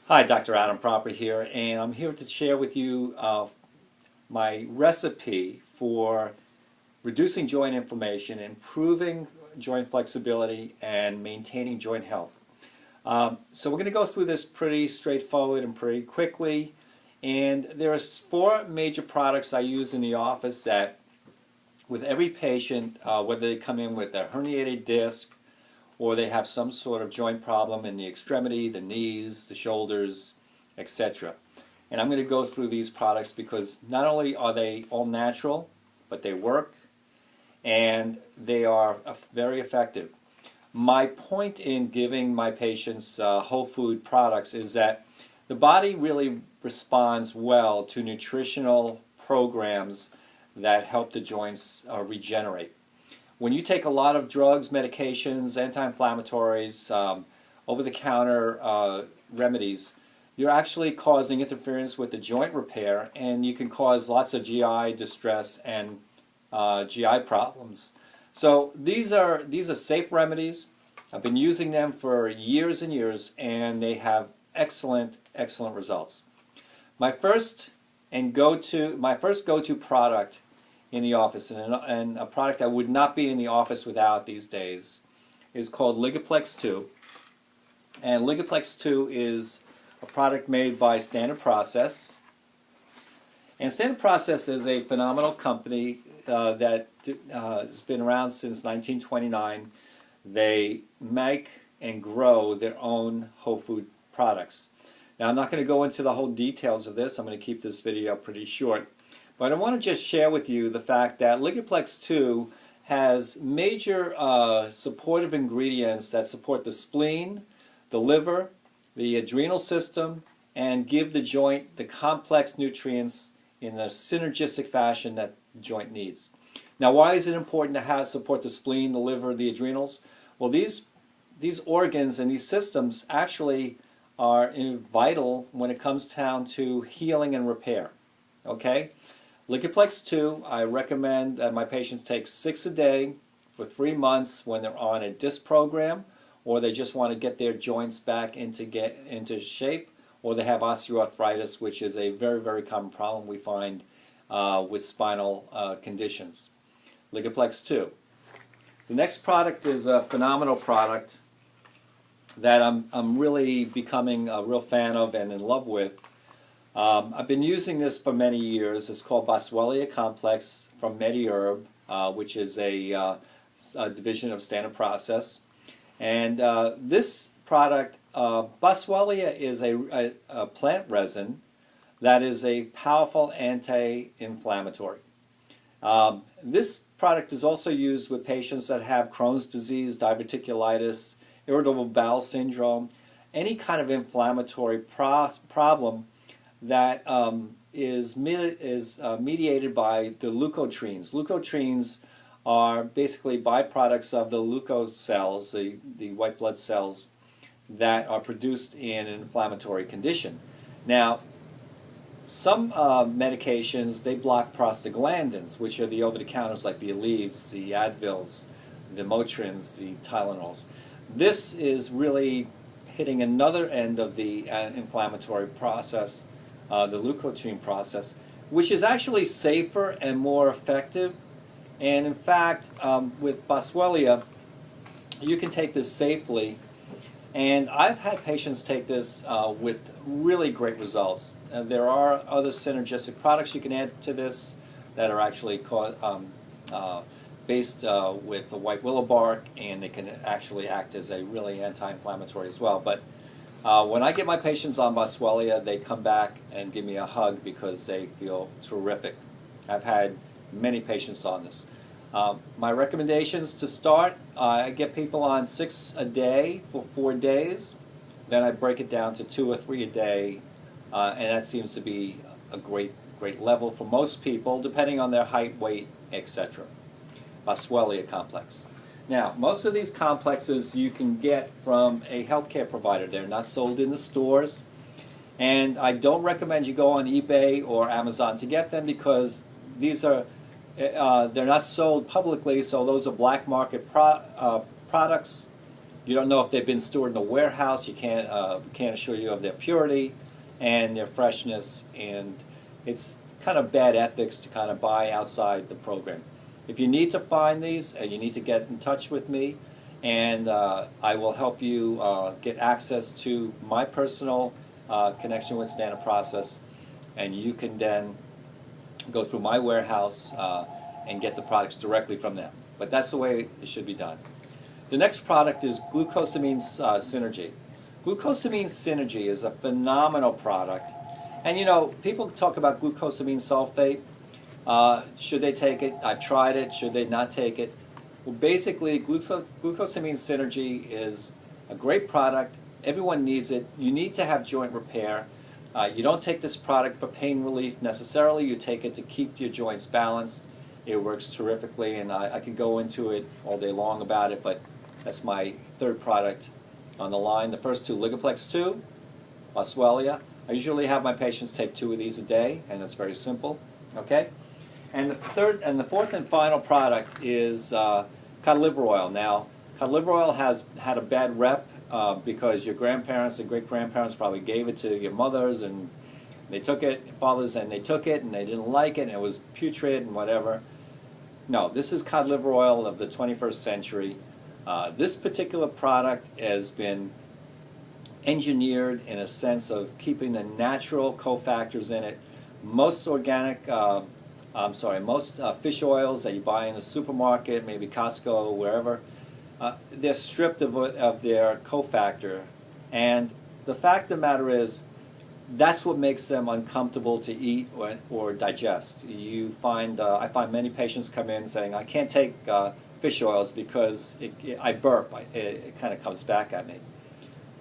Hi, Dr. Adam Proper here, and I'm here to share with you my recipe for reducing joint inflammation, improving joint flexibility, and maintaining joint health. So we're going to go through this pretty straightforward and pretty quickly, and there are four major products I use in the office that with every patient, whether they come in with a herniated disc, or they have some sort of joint problem in the extremity, the knees, the shoulders, etc. And I'm going to go through these products because not only are they all natural, but they work and they are very effective. My point in giving my patients whole food products is that the body really responds well to nutritional programs that help the joints regenerate. When you take a lot of drugs, medications, anti-inflammatories, over-the-counter remedies, you're actually causing interference with the joint repair, and you can cause lots of GI distress and GI problems. So these are safe remedies. I've been using them for years and years, and they have excellent results. My first go-to product in the office, and a product that would not be in the office without these days, is called Lyga Plex 2. And Lyga Plex 2 is a product made by Standard Process. And Standard Process is a phenomenal company that has been around since 1929. They make and grow their own whole food products. Now, I'm not going to go into the whole details of this. I'm going to keep this video pretty short. But I want to just share with you the fact that Lyga Plex 2 has major supportive ingredients that support the spleen, the liver, the adrenal system, and give the joint the complex nutrients in a synergistic fashion that the joint needs. Now, why is it important to support the spleen, the liver, the adrenals? Well, these organs and these systems actually are vital when it comes down to healing and repair. Okay? Lyga Plex 2, I recommend that my patients take 6 a day for 3 months when they're on a disc program, or they just want to get their joints back into shape, or they have osteoarthritis, which is a very common problem we find with spinal conditions. Lyga Plex 2. The next product is a phenomenal product that I'm really becoming a real fan of and in love with. I've been using this for many years. It's called Boswellia Complex from MediHerb, which is a division of Standard Process. And this product, Boswellia, is a plant resin that is a powerful anti-inflammatory. This product is also used with patients that have Crohn's disease, diverticulitis, irritable bowel syndrome, any kind of inflammatory problem that is mediated by the leukotrienes. Leukotrienes are basically byproducts of the leukocells, the white blood cells that are produced in an inflammatory condition. Now, some medications, they block prostaglandins, which are the over-the-counters like the Aleve, the Advils, the Motrins, the Tylenols. This is really hitting another end of the inflammatory process, the leukotriene process, which is actually safer and more effective. And in fact, with Boswellia, you can take this safely. And I've had patients take this with really great results. There are other synergistic products you can add to this that are actually based with the white willow bark, and they can actually act as a really anti-inflammatory as well. But when I get my patients on Boswellia, they come back and give me a hug because they feel terrific. I've had many patients on this. My recommendations to start, I get people on 6 a day for 4 days. Then I break it down to 2 or 3 a day, and that seems to be a great level for most people, depending on their height, weight, etc. Boswellia Complex. Now, most of these complexes you can get from a healthcare provider. They're not sold in the stores, and I don't recommend you go on eBay or Amazon to get them because these are they're not sold publicly, so those are black market products. You don't know if they've been stored in a warehouse. You can't assure you of their purity and their freshness, and it's kind of bad ethics to kind of buy outside the program. If you need to find these, you need to get in touch with me, and I will help you get access to my personal connection with Standard Process, and you can then go through my warehouse and get the products directly from them. But that's the way it should be done. The next product is Glucosamine Synergy. Glucosamine Synergy is a phenomenal product. And you know, people talk about glucosamine sulfate. Should they take it? I've tried it. Should they not take it? Well, basically, Glucosamine Synergy is a great product. Everyone needs it. You need to have joint repair. You don't take this product for pain relief necessarily. You take it to keep your joints balanced. It works terrifically, and I could go into it all day long about it, but that's my third product on the line. The first two, Lyga Plex 2, Boswellia. I usually have my patients take 2 of these a day, and it's very simple. Okay? And the fourth and final product is Cod Liver Oil. Now, Cod Liver Oil has had a bad rep because your grandparents and great-grandparents probably gave it to your mothers, and they took it, fathers, and they took it, and they didn't like it, and it was putrid and whatever. No, this is Cod Liver Oil of the 21st century. This particular product has been engineered in a sense of keeping the natural cofactors in it. Most most fish oils that you buy in the supermarket, maybe Costco, wherever, they're stripped of their cofactor. And the fact of the matter is, that's what makes them uncomfortable to eat or digest. You find, I find many patients come in saying, I can't take fish oils because I burp. It kind of comes back at me.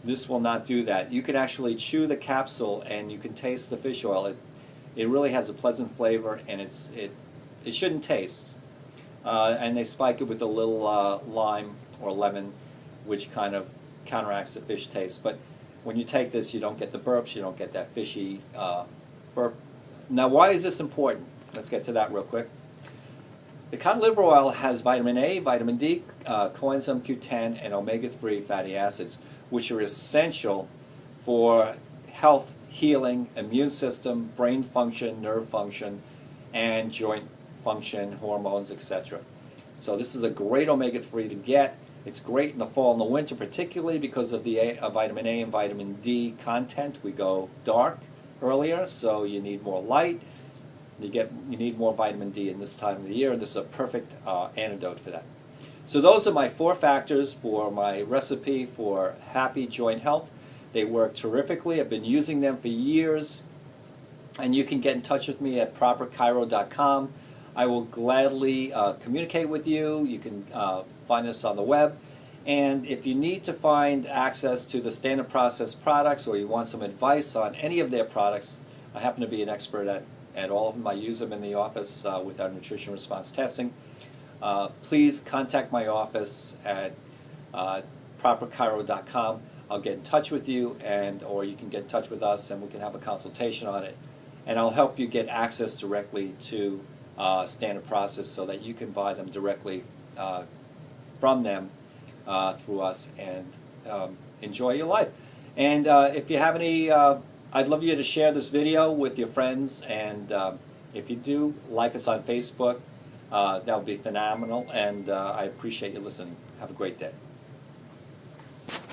This will not do that. You can actually chew the capsule and you can taste the fish oil. It really has a pleasant flavor, and it shouldn't taste. And they spike it with a little lime or lemon, which kind of counteracts the fish taste. But when you take this, you don't get the burps, you don't get that fishy burp. Now, why is this important? Let's get to that real quick. The cod liver oil has vitamin A, vitamin D, coenzyme Q10, and omega-3 fatty acids, which are essential for health, healing, immune system, brain function, nerve function, and joint function, hormones, etc. So this is a great omega-3 to get. It's great in the fall and the winter, particularly because of the vitamin A and vitamin D content. We go dark earlier, so you need more light. You need more vitamin D in this time of the year, and this is a perfect antidote for that. So those are my 4 factors for my recipe for happy joint health. They work terrifically. I've been using them for years, and you can get in touch with me at properchiro.com. I will gladly communicate with you. You can find us on the web. And if you need to find access to the Standard Process products, or you want some advice on any of their products, I happen to be an expert at all of them. I use them in the office with our nutrition response testing. Please contact my office at properchiro.com. I'll get in touch with you, or you can get in touch with us, and we can have a consultation on it. And I'll help you get access directly to Standard Process so that you can buy them directly from them through us and enjoy your life. And if you have any, I'd love you to share this video with your friends, and if you do, like us on Facebook. That would be phenomenal, and I appreciate you listening. Have a great day.